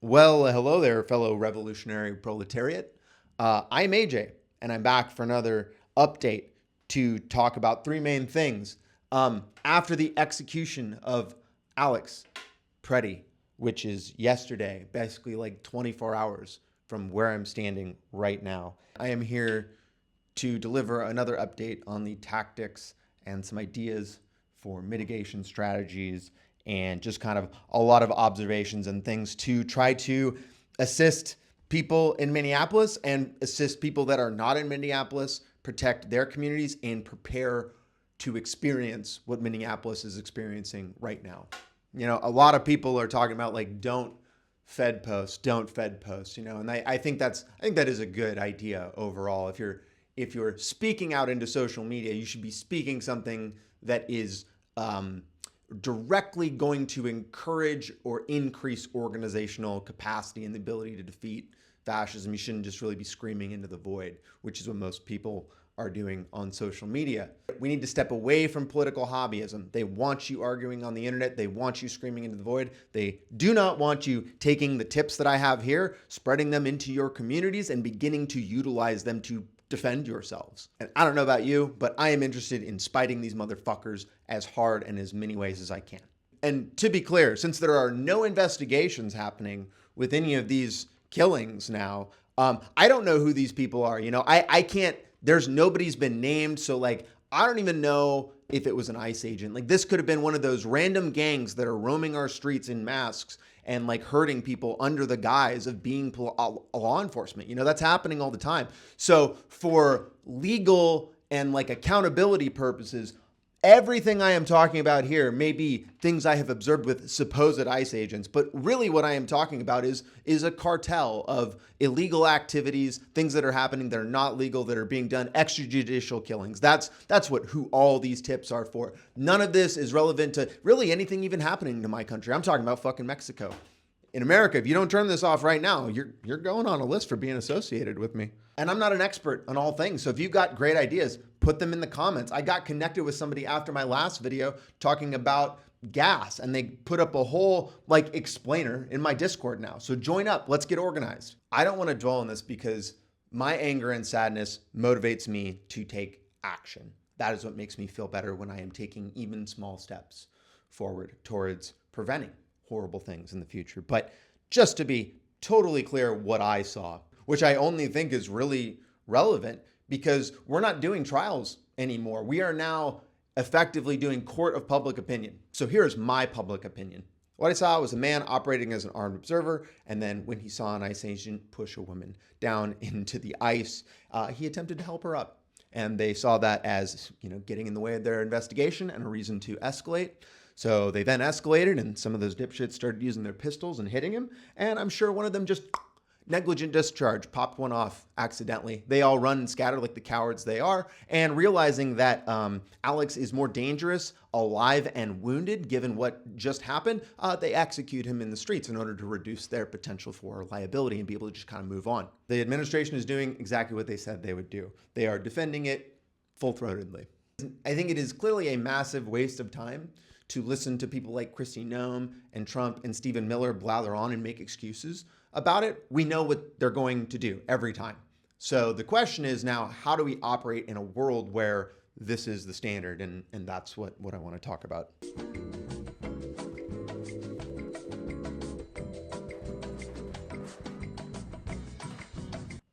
Well, hello there, fellow revolutionary proletariat. I'm AJ, and I'm back for another update to talk about three main things. After the execution of Alex Pretti, which is yesterday, basically like 24 hours from where I'm standing right now, I am here to deliver another update on the tactics and some ideas for mitigation strategies and just kind of a lot of observations and things to try to assist people in Minneapolis and assist people that are not in Minneapolis, protect their communities, and prepare to experience what Minneapolis is experiencing right now. You know, a lot of people are talking about like don't Fed post, and I think that is a good idea overall. If you're speaking out into social media, you should be speaking something that is directly going to encourage or increase organizational capacity and the ability to defeat fascism. You shouldn't just really be screaming into the void, which is what most people are doing on social media. We need to step away from political hobbyism. They want you arguing on the internet. They want you screaming into the void. They do not want you taking the tips that I have here, spreading them into your communities, and beginning to utilize them to defend yourselves. And I don't know about you, but I am interested in spiting these motherfuckers as hard and as many ways as I can. And to be clear, since there are no investigations happening with any of these killings now, I don't know who these people are. You know, I can't, there's nobody's been named. So like, I don't even know if it was an ICE agent. Like this could have been one of those random gangs that are roaming our streets in masks and like hurting people under the guise of being law enforcement. You know, that's happening all the time. So for legal and like accountability purposes, everything I am talking about here may be things I have observed with supposed ICE agents, but really what I am talking about is a cartel of illegal activities, things that are happening that are not legal, that are being done, extrajudicial killings. That's who all these tips are for. None of this is relevant to really anything even happening to my country. I'm talking about fucking Mexico. In America, if you don't turn this off right now, you're going on a list for being associated with me. And I'm not an expert on all things. So if you've got great ideas, put them in the comments. I got connected with somebody after my last video talking about gas, and they put up a whole like explainer in my Discord now. So join up, let's get organized. I don't want to dwell on this because my anger and sadness motivates me to take action. That is what makes me feel better when I am taking even small steps forward towards preventing horrible things in the future. But just to be totally clear, what I saw, which I only think is really relevant because we're not doing trials anymore. We are now effectively doing court of public opinion. So here's my public opinion. What I saw was a man operating as an armed observer, and then when he saw an ICE agent push a woman down into the ice, he attempted to help her up. And they saw that as, you know, getting in the way of their investigation and a reason to escalate. So they then escalated, and some of those dipshits started using their pistols and hitting him. And I'm sure one of them just negligent discharge, popped one off accidentally. They all run and scatter like the cowards they are. And realizing that Alex is more dangerous, alive and wounded, given what just happened, they execute him in the streets in order to reduce their potential for liability and be able to just kind of move on. The administration is doing exactly what they said they would do. They are defending it full-throatedly. I think it is clearly a massive waste of time to listen to people like Kristi Noem and Trump and Stephen Miller blather on and make excuses about it. We know what they're going to do every time. So the question is now, how do we operate in a world where this is the standard? And that's what I want to talk about.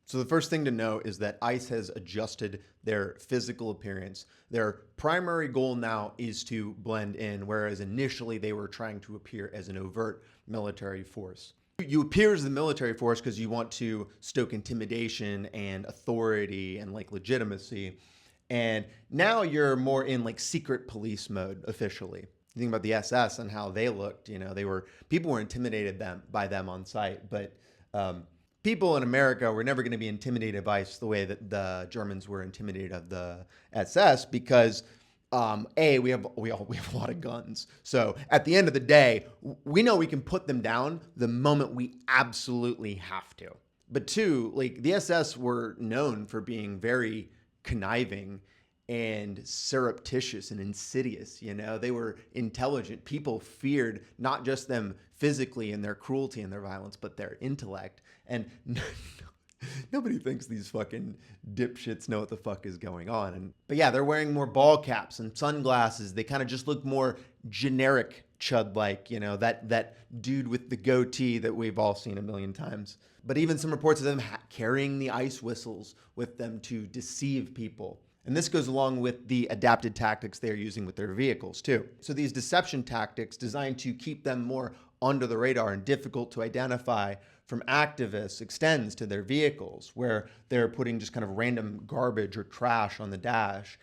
So the first thing to know is that ICE has adjusted their physical appearance. Their primary goal now is to blend in, whereas initially they were trying to appear as an overt military force. You appear as the military force because you want to stoke intimidation and authority and like legitimacy. And now you're more in like secret police mode officially. You think about the SS and how they looked, you know, people were intimidated by them on sight, but people in America were never going to be intimidated by ICE the way that the Germans were intimidated of the SS because we have a lot of guns. So at the end of the day, we know we can put them down the moment we absolutely have to. But two, like the SS were known for being very conniving and surreptitious and insidious. You know, they were intelligent. People feared not just them physically in their cruelty and their violence, but their intellect. And nobody thinks these fucking dipshits know what the fuck is going on. But yeah, they're wearing more ball caps and sunglasses. They kind of just look more generic chud-like, you know, that dude with the goatee that we've all seen a million times. But even some reports of them carrying the ice whistles with them to deceive people. And this goes along with the adapted tactics they're using with their vehicles too. So these deception tactics designed to keep them more under the radar and difficult to identify from activists extends to their vehicles, where they're putting just kind of random garbage or trash on the dash,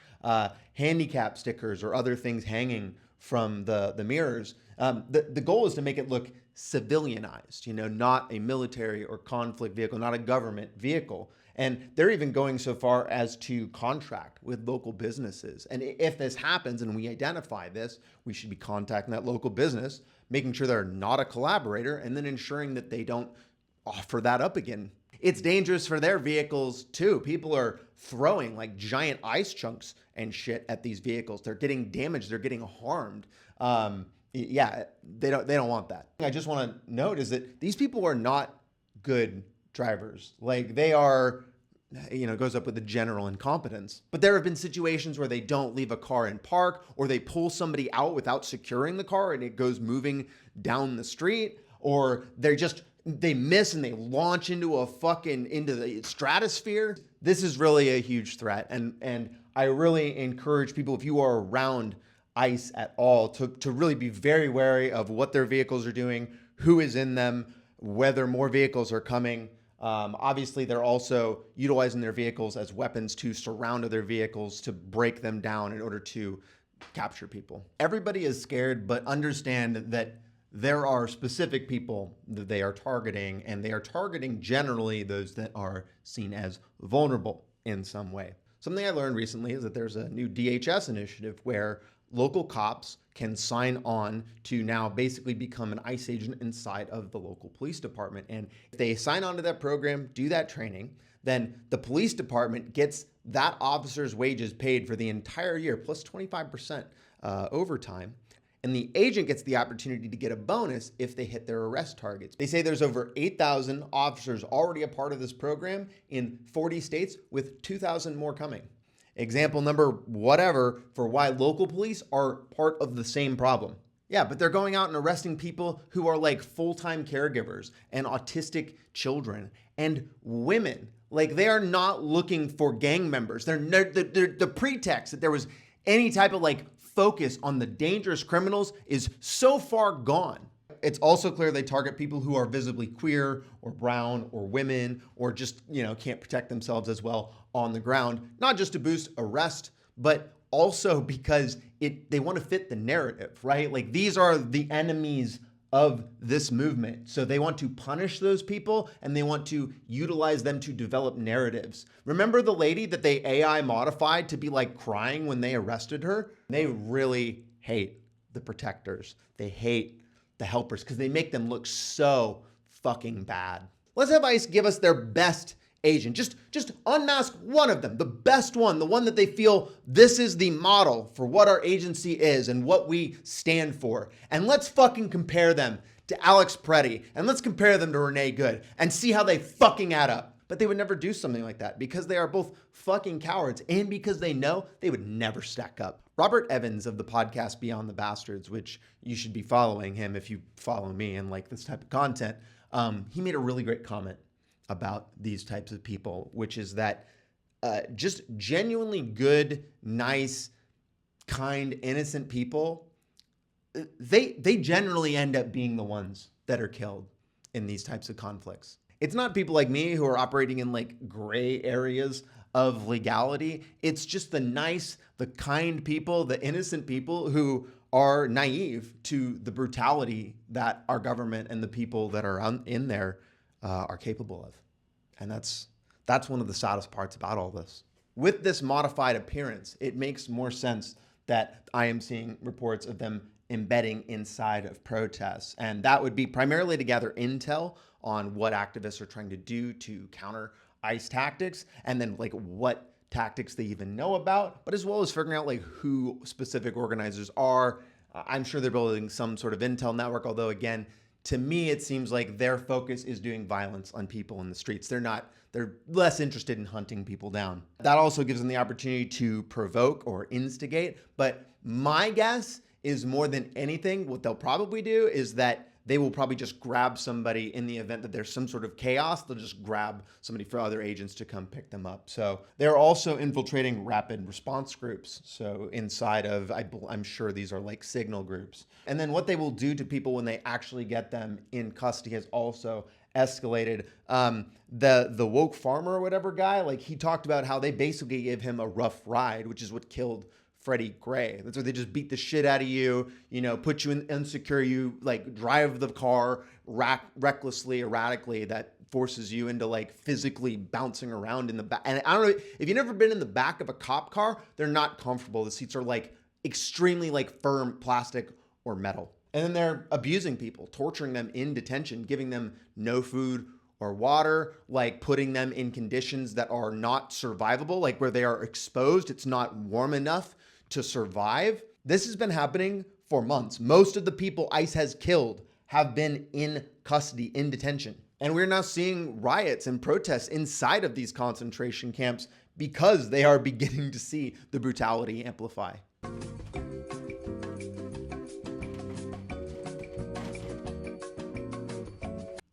handicap stickers or other things hanging from the mirrors. The goal is to make it look civilianized, you know, not a military or conflict vehicle, not a government vehicle. And they're even going so far as to contract with local businesses. And if this happens and we identify this, we should be contacting that local business, making sure they're not a collaborator, and then ensuring that they don't offer that up again. It's dangerous for their vehicles too. People are throwing like giant ice chunks and shit at these vehicles. They're getting damaged. They're getting harmed. Yeah, they don't want that. I just want to note is that these people are not good drivers. Like they are, you know, goes up with the general incompetence. But there have been situations where they don't leave a car in park, or they pull somebody out without securing the car and it goes moving down the street, or they miss and they launch into the stratosphere. This is really a huge threat. And I really encourage people, if you are around ICE at all, to really be very wary of what their vehicles are doing, who is in them, whether more vehicles are coming. Obviously, they're also utilizing their vehicles as weapons to surround other vehicles, to break them down in order to capture people. Everybody is scared, but understand that there are specific people that they are targeting, and they are targeting generally those that are seen as vulnerable in some way. Something I learned recently is that there's a new DHS initiative where local cops can sign on to now basically become an ICE agent inside of the local police department. And if they sign on to that program, do that training, then the police department gets that officer's wages paid for the entire year, plus 25% overtime. And the agent gets the opportunity to get a bonus if they hit their arrest targets. They say there's over 8,000 officers already a part of this program in 40 states, with 2,000 more coming. Example number whatever for why local police are part of the same problem. Yeah, but they're going out and arresting people who are like full-time caregivers and autistic children and women. Like they are not looking for gang members. The pretext that there was any type of like focus on the dangerous criminals is so far gone. It's also clear they target people who are visibly queer or brown or women, or just, you know, can't protect themselves as well on the ground, not just to boost arrest, but also because they want to fit the narrative, right? Like these are the enemies of this movement. So they want to punish those people, and they want to utilize them to develop narratives. Remember the lady that they AI modified to be like crying when they arrested her? They really hate the protectors. They hate the helpers because they make them look so fucking bad. Let's have ICE give us their best agent. Just unmask one of them, the best one, the one that they feel this is the model for what our agency is and what we stand for. And let's fucking compare them to Alex Pretti, and let's compare them to Renee Good and see how they fucking add up. But they would never do something like that because they are both fucking cowards, and because they know they would never stack up. Robert Evans of the podcast Beyond the Bastards, which you should be following him if you follow me and like this type of content, he made a really great comment about these types of people, which is that just genuinely good, nice, kind, innocent people, they generally end up being the ones that are killed in these types of conflicts. It's not people like me who are operating in like gray areas of legality. It's just the nice, the kind people, the innocent people who are naive to the brutality that our government and the people that are in there are capable of. And that's one of the saddest parts about all this. With this modified appearance, it makes more sense that I am seeing reports of them embedding inside of protests. And that would be primarily to gather intel on what activists are trying to do to counter ICE tactics, and then like what tactics they even know about, but as well as figuring out like who specific organizers are. I'm sure they're building some sort of intel network, although again, To me, it seems like their focus is doing violence on people in the streets. They're less interested in hunting people down. That also gives them the opportunity to provoke or instigate. But my guess is more than anything, what they'll probably do is that they will probably just grab somebody in the event that there's some sort of chaos. They'll just grab somebody for other agents to come pick them up. So they're also infiltrating rapid response groups. So inside of, I'm sure these are like signal groups. And then what they will do to people when they actually get them in custody has also escalated. The woke farmer or whatever guy, like he talked about how they basically gave him a rough ride, which is what killed Freddie Gray. That's where they just beat the shit out of you, put you in insecure, you like drive the car recklessly, erratically, that forces you into like physically bouncing around in the back. And I don't know, if you've never been in the back of a cop car, they're not comfortable. The seats are like extremely like firm plastic or metal. And then they're abusing people, torturing them in detention, giving them no food or water, like putting them in conditions that are not survivable, like where they are exposed, it's not warm enough to survive. This has been happening for months. Most of the people ICE has killed have been in custody, in detention. And we're now seeing riots and protests inside of these concentration camps because they are beginning to see the brutality amplify.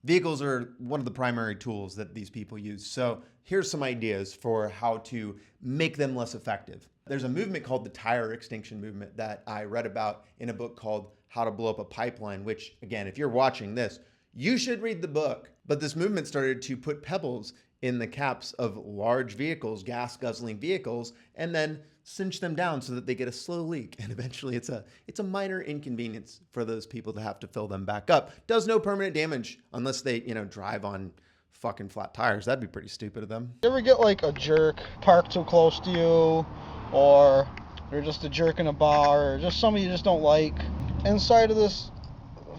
Vehicles are one of the primary tools that these people use. So here's some ideas for how to make them less effective. There's a movement called the tire extinction movement that I read about in a book called How to Blow Up a Pipeline, which again, if you're watching this, you should read the book. But this movement started to put pebbles in the caps of large vehicles, gas guzzling vehicles, and then cinch them down so that they get a slow leak. And eventually it's a minor inconvenience for those people to have to fill them back up. Does no permanent damage unless they, drive on fucking flat tires. That'd be pretty stupid of them. You ever get like a jerk parked too close to you, or they're just a jerk in a bar, or just somebody you just don't like? Inside of this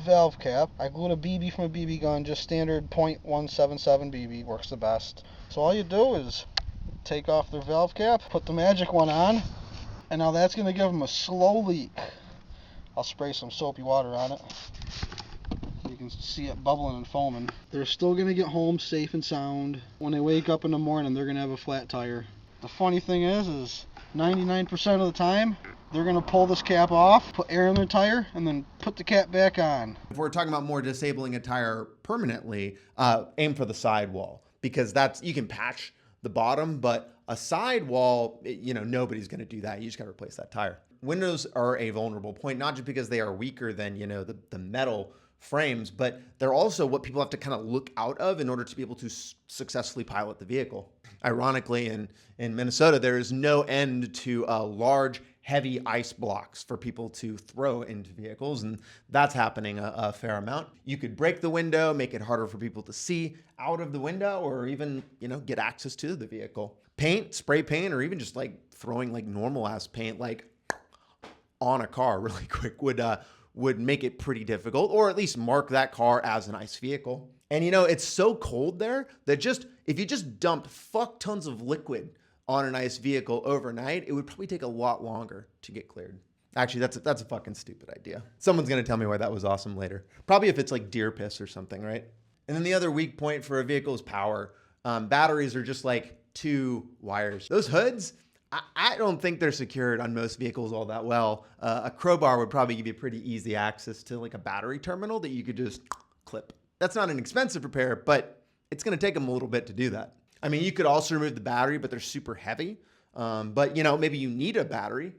valve cap, I glued a BB from a BB gun, just standard .177 BB, works the best. So all you do is take off their valve cap, put the magic one on, and now that's going to give them a slow leak. I'll spray some soapy water on it. You can see it bubbling and foaming. They're still going to get home safe and sound. When they wake up in the morning, they're going to have a flat tire. The funny thing is 99% of the time, they're going to pull this cap off, put air in their tire, and then put the cap back on. If we're talking about more disabling a tire permanently, aim for the sidewall, because you can patch the bottom, but a sidewall, nobody's going to do that. You just got to replace that tire. Windows are a vulnerable point, not just because they are weaker than, the metal frames, but they're also what people have to kind of look out of in order to be able to successfully pilot the vehicle. Ironically, in Minnesota, there is no end to large, heavy ice blocks for people to throw into vehicles, and that's happening a fair amount. You could break the window, make it harder for people to see out of the window, or even, get access to the vehicle. Paint, spray paint, or even just like throwing like normal ass paint like on a car really quick would make it pretty difficult, or at least mark that car as an ICE vehicle. And it's so cold there that if you just dumped fuck tons of liquid on an ICE vehicle overnight, it would probably take a lot longer to get cleared. Actually, that's a fucking stupid idea. Someone's gonna tell me why that was awesome later. Probably if it's like deer piss or something, right? And then the other weak point for a vehicle is power. Batteries are just like two wires. Those hoods, I don't think they're secured on most vehicles all that well. A crowbar would probably give you pretty easy access to like a battery terminal that you could just clip. That's not an expensive repair, but it's going to take them a little bit to do that. I mean, you could also remove the battery, but they're super heavy. But maybe you need a battery.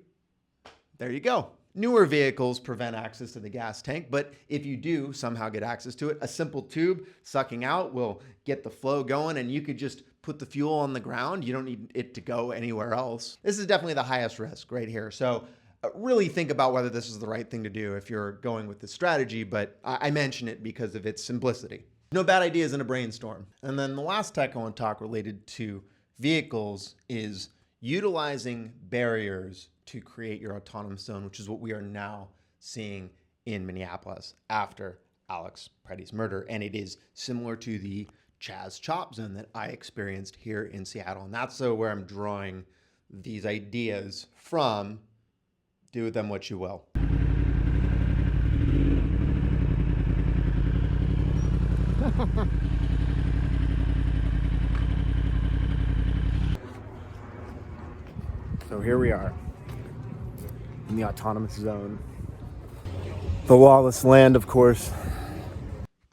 There you go. Newer vehicles prevent access to the gas tank, but if you do somehow get access to it, a simple tube sucking out will get the flow going, and you could just put the fuel on the ground. You don't need it to go anywhere else. This is definitely the highest risk right here. So really think about whether this is the right thing to do if you're going with this strategy, but I mention it because of its simplicity. No bad ideas in a brainstorm. And then the last tech I want to talk related to vehicles is utilizing barriers to create your autonomous zone, which is what we are now seeing in Minneapolis after Alex Pretti's murder. And it is similar to the Chaz Chop zone that I experienced here in Seattle. And that's where I'm drawing these ideas from. Do with them what you will. So here we are in the autonomous zone. The lawless land, of course.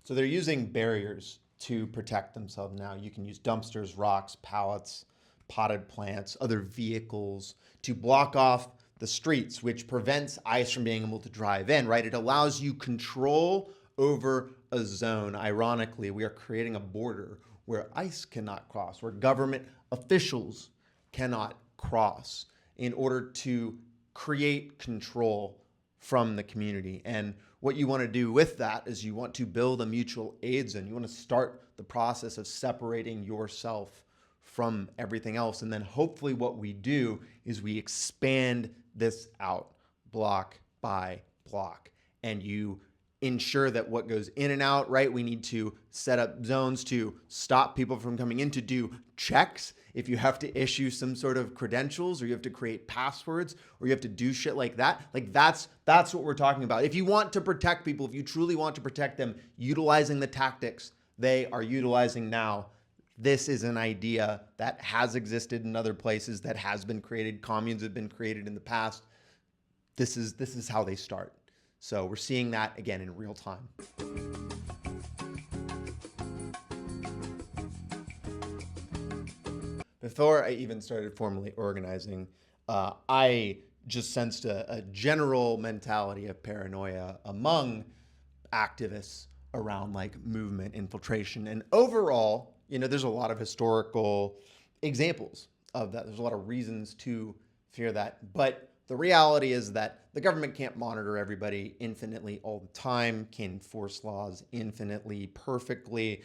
So they're using barriers to protect themselves now. You can use dumpsters, rocks, pallets, potted plants, other vehicles to block off the streets, which prevents ICE from being able to drive in, right? It allows you control over a zone. Ironically, we are creating a border where ICE cannot cross, where government officials cannot cross in order to create control from the community. And what you want to do with that is you want to build a mutual aid zone. You want to start the process of separating yourself from everything else. And then hopefully what we do is we expand this out block by block. And you ensure that what goes in and out, right? We need to set up zones to stop people from coming in, to do checks. If you have to issue some sort of credentials, or you have to create passwords, or you have to do shit like that, like that's what we're talking about. If you want to protect people, if you truly want to protect them, utilizing the tactics they are utilizing now, this is an idea that has existed in other places, that has been created. Communes have been created in the past. This is how they start. So we're seeing that again in real time. Before I even started formally organizing, I just sensed a general mentality of paranoia among activists around like movement infiltration. And overall, there's a lot of historical examples of that. There's a lot of reasons to fear that. But the reality is that the government can't monitor everybody infinitely all the time, can't enforce laws infinitely, perfectly.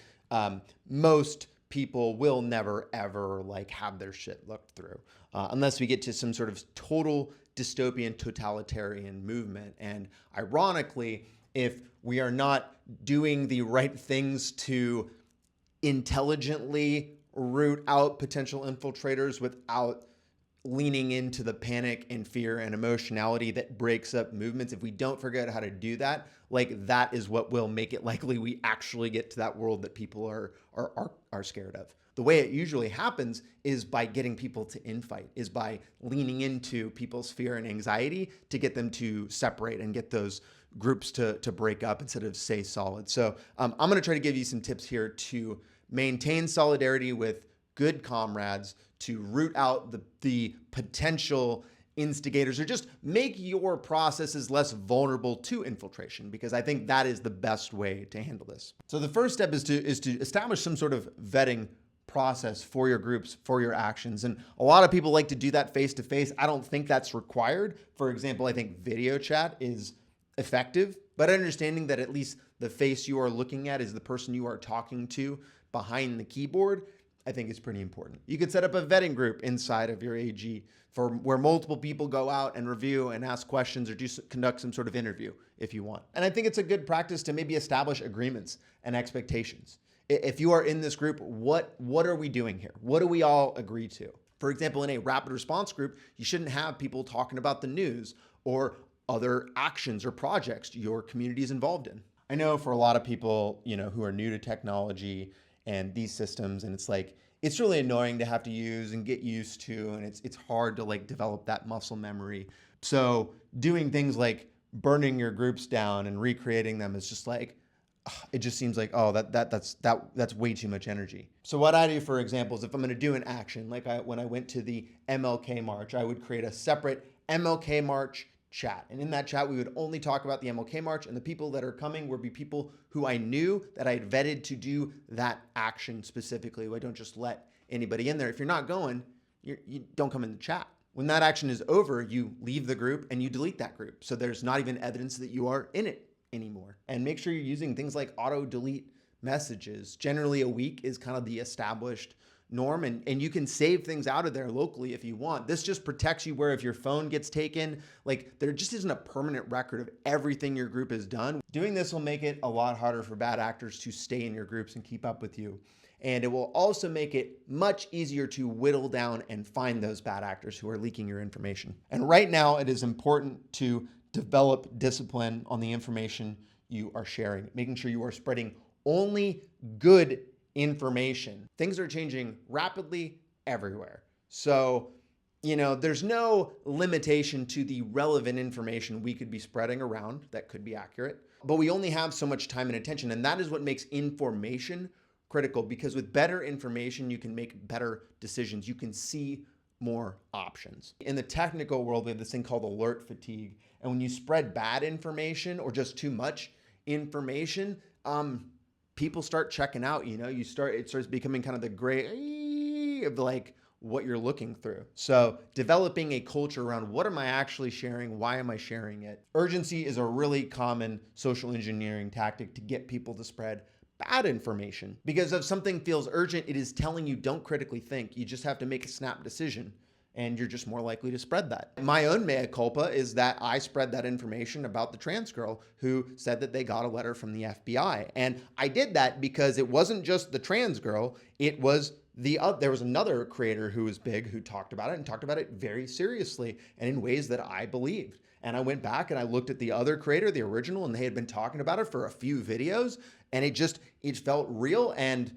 Most people will never, ever have their shit looked through unless we get to some sort of total dystopian totalitarian movement. And ironically, if we are not doing the right things to intelligently root out potential infiltrators without leaning into the panic and fear and emotionality that breaks up movements, if we don't figure out how to do that, that is what will make it likely we actually get to that world that people are scared of. The way it usually happens is by getting people to infight, is by leaning into people's fear and anxiety to get them to separate and get those groups to break up instead of stay solid. So I'm going to try to give you some tips here to maintain solidarity with good comrades, to root out the potential instigators, or just make your processes less vulnerable to infiltration, because I think that is the best way to handle this. So the first step is to establish some sort of vetting process for your groups, for your actions. And a lot of people like to do that face-to-face. I don't think that's required. For example, I think video chat is effective, but understanding that at least the face you are looking at is the person you are talking to behind the keyboard, I think is pretty important. You could set up a vetting group inside of your AG for where multiple people go out and review and ask questions, or conduct some sort of interview if you want. And I think it's a good practice to maybe establish agreements and expectations. If you are in this group, what are we doing here? What do we all agree to? For example, in a rapid response group, you shouldn't have people talking about the news or other actions or projects your community is involved in. I know for a lot of people, who are new to technology and these systems, and it's really annoying to have to use and get used to, and it's hard to develop that muscle memory. So doing things like burning your groups down and recreating them is just it just seems that's way too much energy. So what I do, for example, is if I'm going to do an action, when I went to the MLK March, I would create a separate MLK March chat. And in that chat, we would only talk about the MLK March, and the people that are coming would be people who I knew that I had vetted to do that action specifically. I don't just let anybody in there. If you're not going, you don't come in the chat. When that action is over, you leave the group and you delete that group. So there's not even evidence that you are in it anymore. And make sure you're using things like auto delete messages. Generally a week is kind of the established norm, and you can save things out of there locally if you want. This just protects you where if your phone gets taken, there just isn't a permanent record of everything your group has done. Doing this will make it a lot harder for bad actors to stay in your groups and keep up with you. And it will also make it much easier to whittle down and find those bad actors who are leaking your information. And right now it is important to develop discipline on the information you are sharing, making sure you are spreading only good information. Things are changing rapidly everywhere. So, there's no limitation to the relevant information we could be spreading around that could be accurate, but we only have so much time and attention. And that is what makes information critical, because with better information, you can make better decisions. You can see more options. In the technical world, we have this thing called alert fatigue. And when you spread bad information or just too much information, people start checking out. It starts becoming kind of the gray of like what you're looking through. So developing a culture around what am I actually sharing? Why am I sharing it? Urgency is a really common social engineering tactic to get people to spread bad information, because if something feels urgent, it is telling you don't critically think. You just have to make a snap decision, and you're just more likely to spread that. My own mea culpa is that I spread that information about the trans girl who said that they got a letter from the FBI. And I did that because it wasn't just the trans girl, it was there was another creator who was big who talked about it and talked about it very seriously and in ways that I believed. And I went back and I looked at the other creator, the original, and they had been talking about it for a few videos, and it felt real. And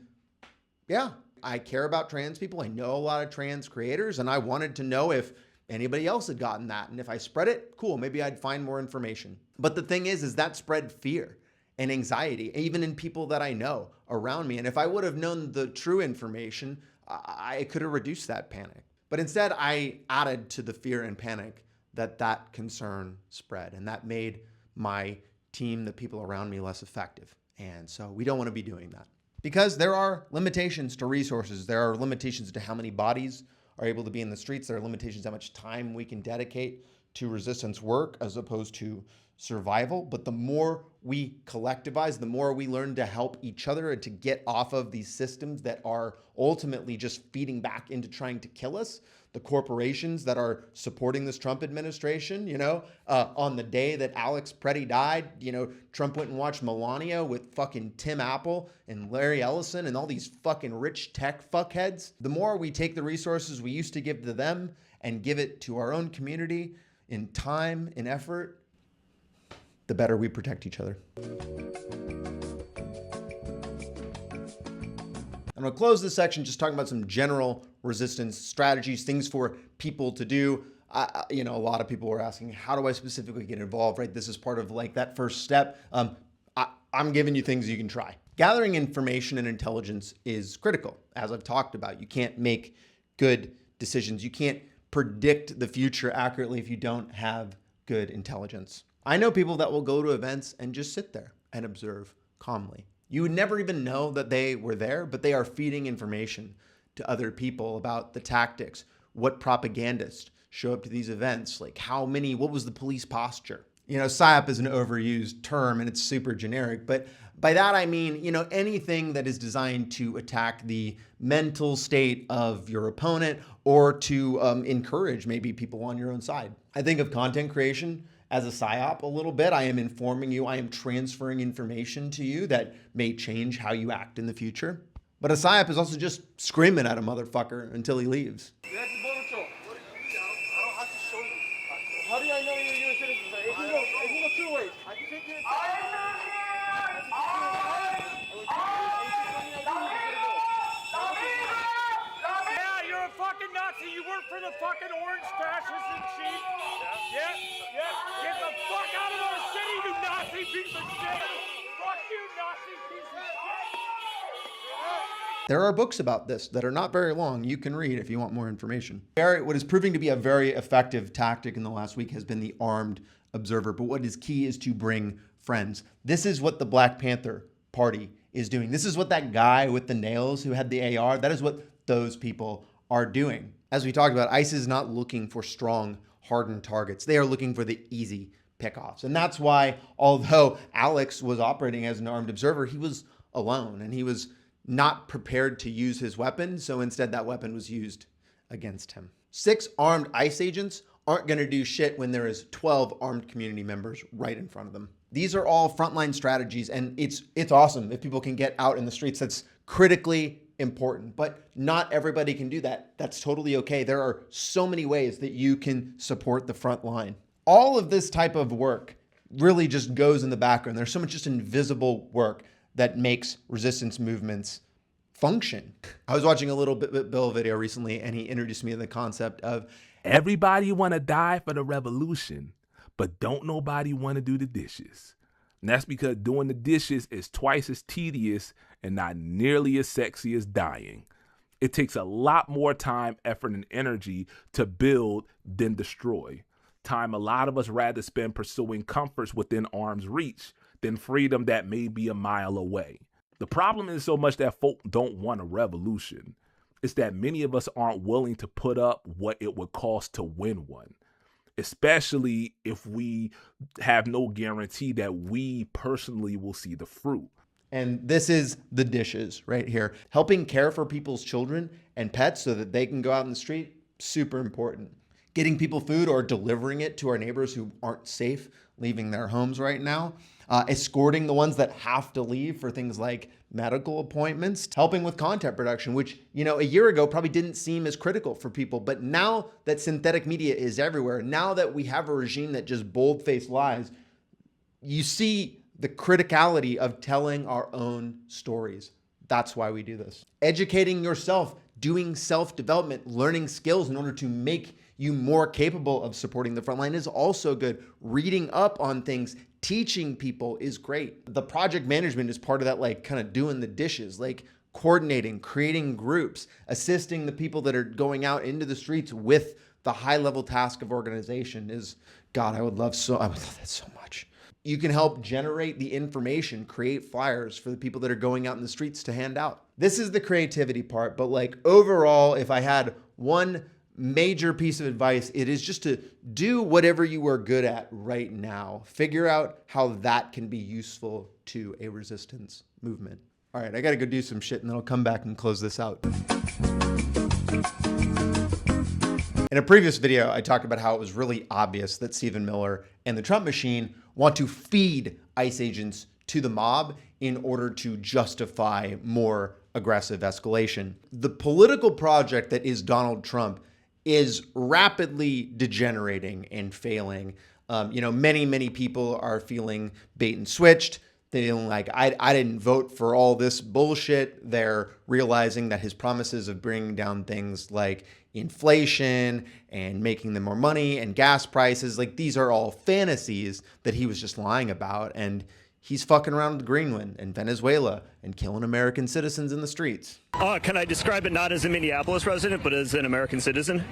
yeah, I care about trans people. I know a lot of trans creators, and I wanted to know if anybody else had gotten that. And if I spread it, cool, maybe I'd find more information. But the thing is that spread fear and anxiety, even in people that I know around me. And if I would have known the true information, I could have reduced that panic. But instead, I added to the fear and panic that concern spread. And that made my team, the people around me, less effective. And so we don't want to be doing that, because there are limitations to resources. There are limitations to how many bodies are able to be in the streets. There are limitations to how much time we can dedicate to resistance work as opposed to survival. But the more we collectivize, the more we learn to help each other and to get off of these systems that are ultimately just feeding back into trying to kill us. The corporations that are supporting this Trump administration, on the day that Alex Pretti died, Trump went and watched Melania with fucking Tim Apple and Larry Ellison and all these fucking rich tech fuckheads. The more we take the resources we used to give to them and give it to our own community in time and effort, the better we protect each other. I'm going to close this section just talking about some general resistance strategies, things for people to do. A lot of people were asking, how do I specifically get involved, right? This is part of like that first step. I'm giving you things you can try. Gathering information and intelligence is critical. As I've talked about, you can't make good decisions. You can't predict the future accurately if you don't have good intelligence. I know people that will go to events and just sit there and observe calmly. You would never even know that they were there, but they are feeding information to other people about the tactics, what propagandists show up to these events, like what was the police posture? PSYOP is an overused term and it's super generic, but by that I mean, anything that is designed to attack the mental state of your opponent or to encourage maybe people on your own side. I think of content creation as a PSYOP a little bit. I am informing you, I am transferring information to you that may change how you act in the future. But a PSYOP is also just screaming at a motherfucker until he leaves. I don't have to show you. How do I know you're a U.S. citizen? It can go two ways. I can take you Yeah, you're a fucking Nazi. You work for the fucking orange fascists and cheat. Yeah. Get the fuck out of our city, you Nazi piece of shit. Fuck you, Nazi piece of shit. There are books about this that are not very long. You can read if you want more information. What is proving to be a very effective tactic in the last week has been the armed observer. But what is key is to bring friends. This is what the Black Panther Party is doing. This is what that guy with the nails who had the AR, that is what those people are doing. As we talked about, ICE is not looking for strong, hardened targets. They are looking for the easy pickoffs. And that's why, although Alex was operating as an armed observer, he was alone and he was not prepared to use his weapon. So instead that weapon was used against him. 6 armed ICE agents aren't going to do shit when there is 12 armed community members right in front of them. These are all frontline strategies, and it's awesome if people can get out in the streets. That's critically important, but not everybody can do that. That's totally okay. There are so many ways that you can support the front line. All of this type of work really just goes in the background. There's so much just invisible work that makes resistance movements function. I was watching a little bit Bill video recently, and he introduced me to the concept of everybody want to die for the revolution, but don't nobody want to do the dishes. And that's because doing the dishes is twice as tedious and not nearly as sexy as dying. It takes a lot more time, effort, and energy to build than destroy. Time a lot of us rather spend pursuing comforts within arm's reach than freedom that may be a mile away. The problem is so much that folk don't want a revolution. It's that many of us aren't willing to put up what it would cost to win one, especially if we have no guarantee that we personally will see the fruit. And this is the dishes right here. Helping care for people's children and pets so that they can go out in the street, super important. Getting people food or delivering it to our neighbors who aren't safe leaving their homes right now. Escorting the ones that have to leave for things like medical appointments. Helping with content production, which, a year ago probably didn't seem as critical for people. But now that synthetic media is everywhere, now that we have a regime that just bold-faced lies, you see the criticality of telling our own stories. That's why we do this. Educating yourself, doing self-development, learning skills in order to make you more capable of supporting the front line is also good. Reading up on things, teaching people is great. The project management is part of that, kind of doing the dishes, coordinating, creating groups, assisting the people that are going out into the streets with the high-level task of organization is, God, I would love that so much. You can help generate the information, create flyers for the people that are going out in the streets to hand out. This is the creativity part, but overall, if I had one major piece of advice, it is just to do whatever you are good at right now. Figure out how that can be useful to a resistance movement. All right, I got to go do some shit and then I'll come back and close this out. In a previous video, I talked about how it was really obvious that Stephen Miller and the Trump machine want to feed ICE agents to the mob in order to justify more aggressive escalation. The political project that is Donald Trump is rapidly degenerating and failing. Many people are feeling bait and switched. They're feeling like, I didn't vote for all this bullshit. They're realizing that his promises of bringing down things like inflation and making them more money and gas prices, these are all fantasies that he was just lying about. And he's fucking around with Greenland and Venezuela and killing American citizens in the streets. Can I describe it not as a Minneapolis resident, but as an American citizen?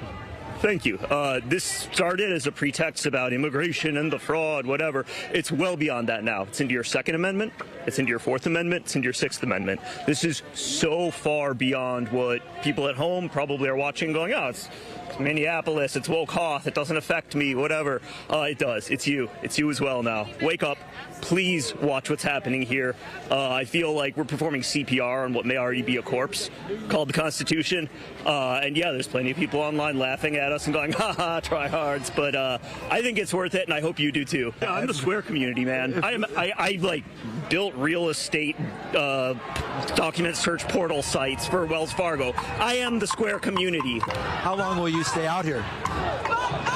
Thank you. This started as a pretext about immigration and the fraud, whatever. It's well beyond that now. It's into your Second Amendment. It's into your Fourth Amendment. It's into your Sixth Amendment. This is so far beyond what people at home probably are watching going, it's Minneapolis, it's woke Hoth, it doesn't affect me, whatever. It does. It's you. It's you as well now. Wake up. Please watch what's happening here. I feel like we're performing CPR on what may already be a corpse called the Constitution. And yeah, there's plenty of people online laughing at us and going, tryhards. But I think it's worth it, and I hope you do too. I'm the Square community, man. I built real estate document search portal sites for Wells Fargo. I am the Square community. How long will you stay out here?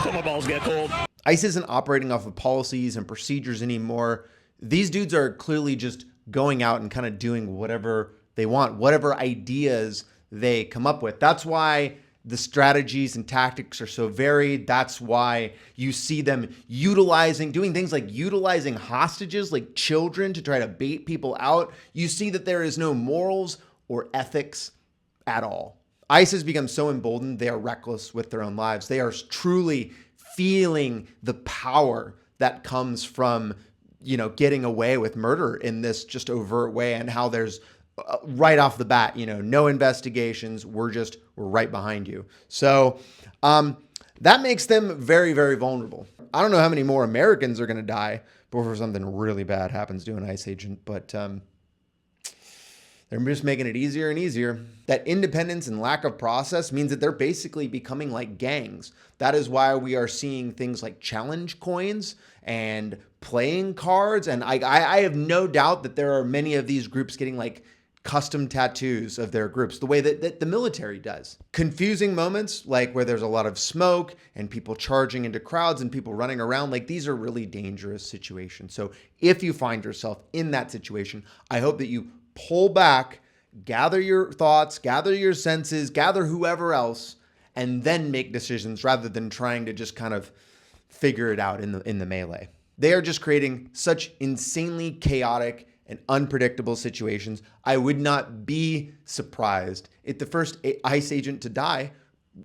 Till my balls get cold. ICE isn't operating off of policies and procedures anymore. These dudes are clearly just going out and kind of doing whatever they want, whatever ideas they come up with. That's why the strategies and tactics are so varied. That's why you see them doing things like utilizing hostages like children to try to bait people out. You see that there is no morals or ethics at all. ICE has become so emboldened, they are reckless with their own lives. They are truly feeling the power that comes from, getting away with murder in this just overt way, and how there's right off the bat, no investigations. We're right behind you. So that makes them very, very vulnerable. I don't know how many more Americans are going to die before something really bad happens to an ICE agent, but they're just making it easier and easier. That independence and lack of process means that they're basically becoming like gangs. That is why we are seeing things like challenge coins and playing cards. And I have no doubt that there are many of these groups getting custom tattoos of their groups, the way that the military does. Confusing moments, where there's a lot of smoke and people charging into crowds and people running around, these are really dangerous situations. So if you find yourself in that situation, I hope that you pull back gather your thoughts, gather your senses, gather whoever else, and then make decisions rather than trying to just kind of figure it out in the melee. They are just creating such insanely chaotic and unpredictable situations. I would not be surprised if the first ICE agent to die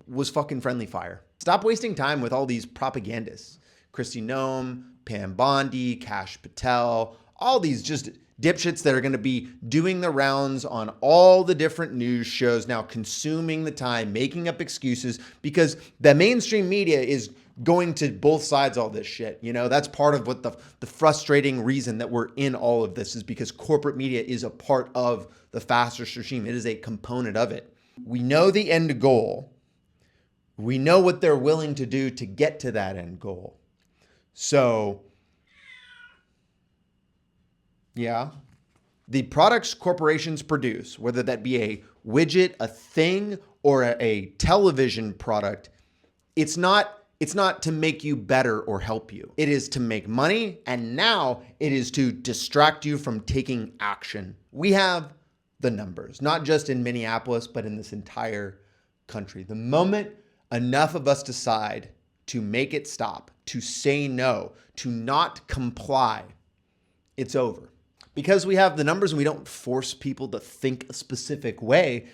was fucking friendly fire. Stop wasting time with all these propagandists. Kristi Noem, Pam Bondi, Kash Patel, all these just dipshits that are going to be doing the rounds on all the different news shows now, consuming the time, making up excuses because the mainstream media is going to both sides of all this shit. You know, that's part of what the frustrating reason that we're in all of this is because corporate media is a part of the fascist regime. It is a component of it. We know the end goal. We know what they're willing to do to get to that end goal. So, yeah, the products corporations produce, whether that be a widget, a thing, or a television product, it's not to make you better or help you. It is to make money, and now it is to distract you from taking action. We have the numbers, not just in Minneapolis, but in this entire country. The moment enough of us decide to make it stop, to say no, to not comply, it's over. Because we have the numbers and we don't force people to think a specific way,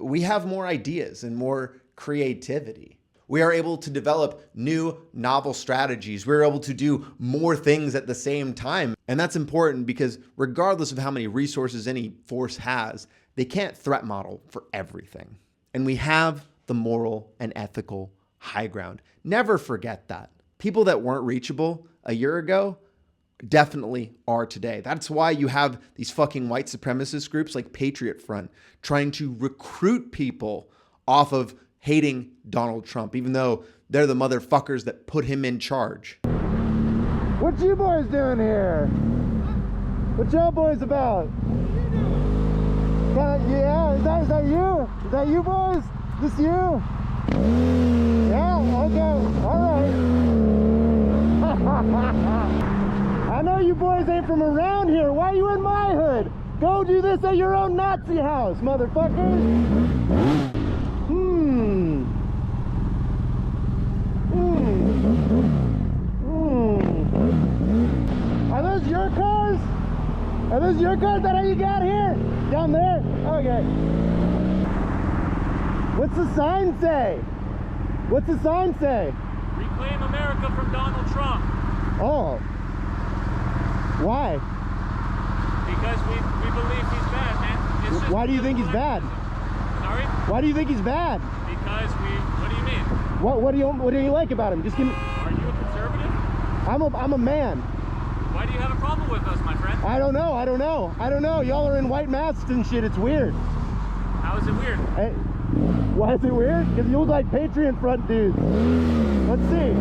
we have more ideas and more creativity. We are able to develop new novel strategies. We're able to do more things at the same time. And that's important because regardless of how many resources any force has, they can't threat model for everything. And we have the moral and ethical high ground. Never forget that. People that weren't reachable a year ago definitely are today. That's why you have these fucking white supremacist groups like Patriot Front trying to recruit people off of hating Donald Trump, even though they're the motherfuckers that put him in charge. What you boys doing here? What y'all boys about? Yeah, is that you? Is that you boys? Is this you? Yeah, okay, alright. I know you boys ain't from around here. Why are you in my hood? Go do this at your own Nazi house, motherfuckers. Are those your cars? Are those your cars? That how you got here? Down there? Okay. What's the sign say? What's the sign say? Reclaim America from Donald Trump. Oh. Why? Because we believe he's bad, man. It's just why do you think he's bad? Sorry? Why do you think he's bad? Because what do you mean? What do you like about him? Just give me. Are you a conservative? I'm a man. Why do you have a problem with us, my friend? I don't know. Y'all are in white masks and shit. It's weird. How is it weird? Hey, why is it weird? Because you look like Patriot Front dudes. Let's see.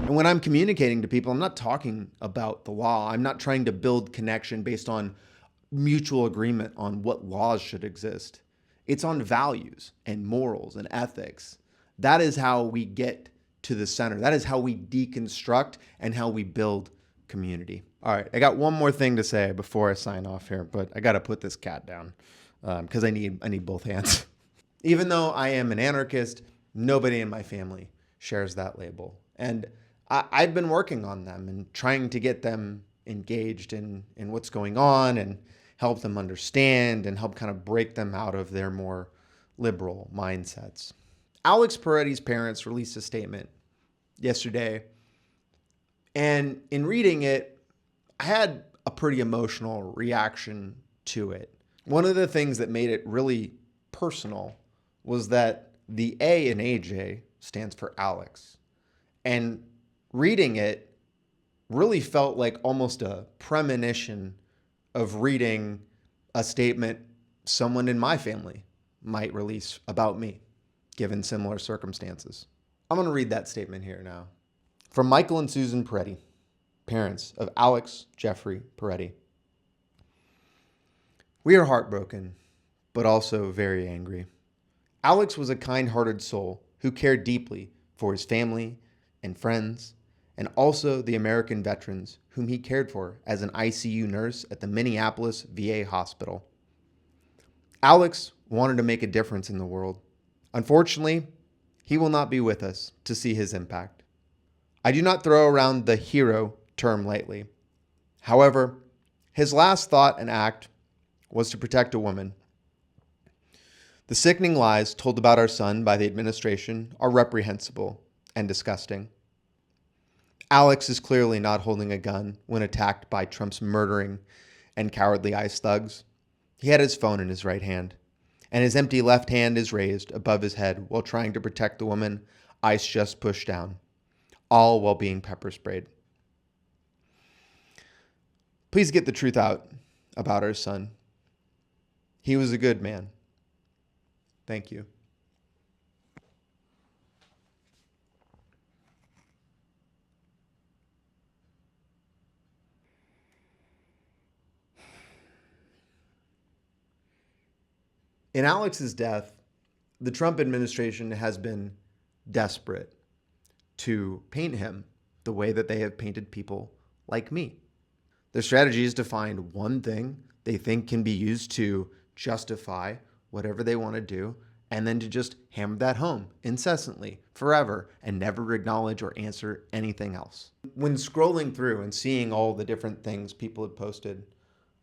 And when I'm communicating to people, I'm not talking about the law. I'm not trying to build connection based on mutual agreement on what laws should exist. It's on values and morals and ethics. That is how we get to the center. That is how we deconstruct and how we build community. All right, I got one more thing to say before I sign off here, but I got to put this cat down because I need both hands. Even though I am an anarchist, nobody in my family shares that label. And I've been working on them and trying to get them engaged in what's going on and help them understand and help kind of break them out of their more liberal mindsets. Alex Pretti's parents released a statement yesterday, and in reading it, I had a pretty emotional reaction to it. One of the things that made it really personal was that the A in AJ stands for Alex. And reading it really felt like almost a premonition of reading a statement someone in my family might release about me, given similar circumstances. I'm going to read that statement here now. From Michael and Susan Pretti. parents of Alex Jeffrey Pretti. We are heartbroken, but also very angry. Alex was a kind-hearted soul who cared deeply for his family and friends, and also the American veterans whom he cared for as an ICU nurse at the Minneapolis VA hospital. Alex wanted to make a difference in the world. Unfortunately, he will not be with us to see his impact. I do not throw around the hero term lightly. However, his last thought and act was to protect a woman. The sickening lies told about our son by the administration are reprehensible and disgusting. Alex is clearly not holding a gun when attacked by Trump's murdering and cowardly ICE thugs. He had his phone in his right hand, and his empty left hand is raised above his head while trying to protect the woman ICE just pushed down, all while being pepper sprayed. Please get the truth out about our son. He was a good man. Thank you. In Alex's death, the Trump administration has been desperate to paint him the way that they have painted people like me. Their strategy is to find one thing they think can be used to justify whatever they want to do, and then to just hammer that home incessantly, forever, and never acknowledge or answer anything else. When scrolling through and seeing all the different things people had posted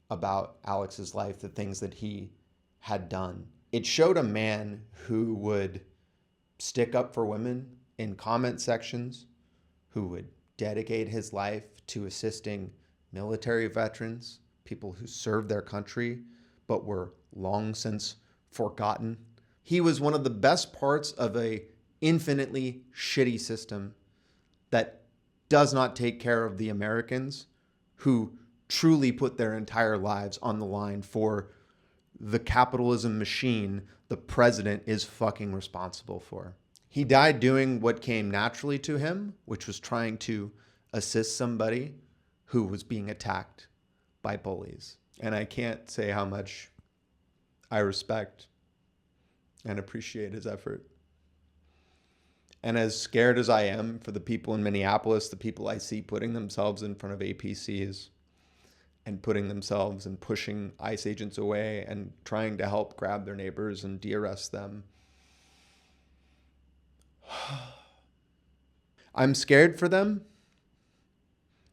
about Alex's life, the things that he had done, it showed a man who would stick up for women in comment sections, who would dedicate his life to assisting military veterans, people who served their country but were long since forgotten. He was one of the best parts of a infinitely shitty system that does not take care of the Americans who truly put their entire lives on the line for the capitalism machine the president is fucking responsible for. He died doing what came naturally to him, which was trying to assist somebody who was being attacked by bullies. And I can't say how much I respect and appreciate his effort. And as scared as I am for the people in Minneapolis, the people I see putting themselves in front of APCs and putting themselves and pushing ICE agents away and trying to help grab their neighbors and de-arrest them, I'm scared for them,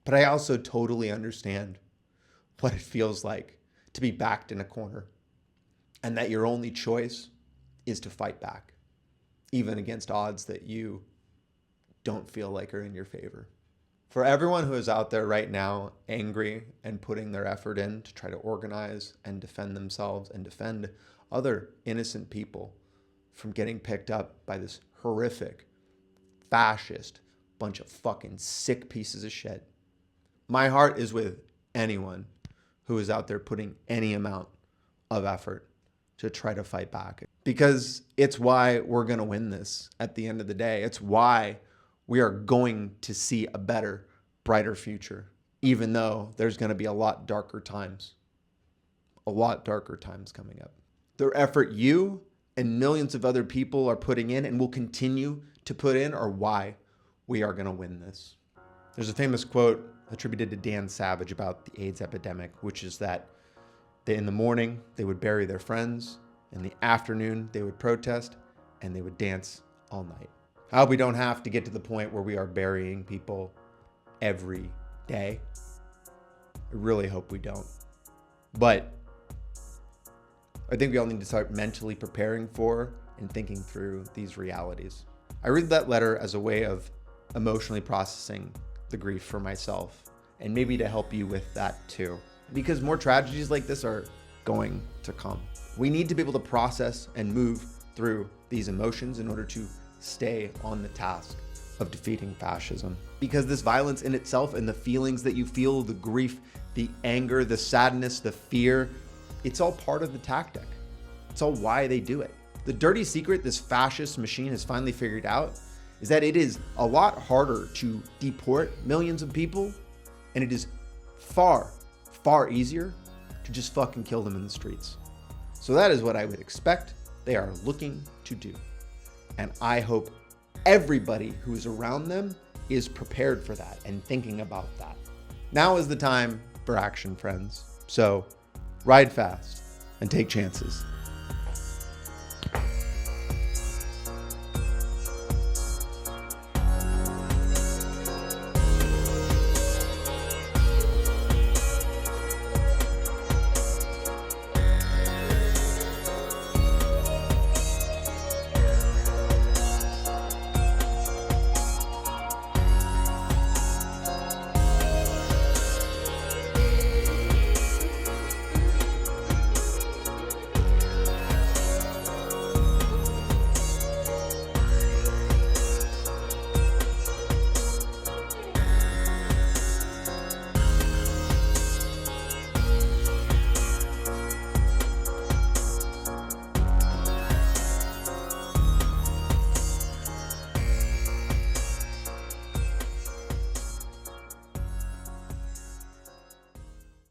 but I also totally understand what it feels like to be backed in a corner and that your only choice is to fight back, even against odds that you don't feel like are in your favor. For everyone who is out there right now angry and putting their effort in to try to organize and defend themselves and defend other innocent people from getting picked up by this horrific, fascist bunch of fucking sick pieces of shit, my heart is with anyone who is out there putting any amount of effort to try to fight back. Because it's why we're going to win this at the end of the day. It's why we are going to see a better, brighter future, even though there's going to be a lot darker times coming up. The effort you and millions of other people are putting in and will continue to put in are why we are going to win this. There's a famous quote attributed to Dan Savage about the AIDS epidemic, which is that in the morning they would bury their friends, in the afternoon they would protest, and they would dance all night. I hope we don't have to get to the point where we are burying people every day. I really hope we don't. But I think we all need to start mentally preparing for and thinking through these realities. I read that letter as a way of emotionally processing the grief for myself, and maybe to help you with that too. Because more tragedies like this are going to come. We need to be able to process and move through these emotions in order to stay on the task of defeating fascism. Because this violence in itself and the feelings that you feel, the grief, the anger, the sadness, the fear, it's all part of the tactic. It's all why they do it. The dirty secret this fascist machine has finally figured out is that it is a lot harder to deport millions of people And it is far, far easier to just fucking kill them in the streets. So that is what I would expect they are looking to do. And I hope everybody who is around them is prepared for that and thinking about that. Now is the time for action, friends. So ride fast and take chances.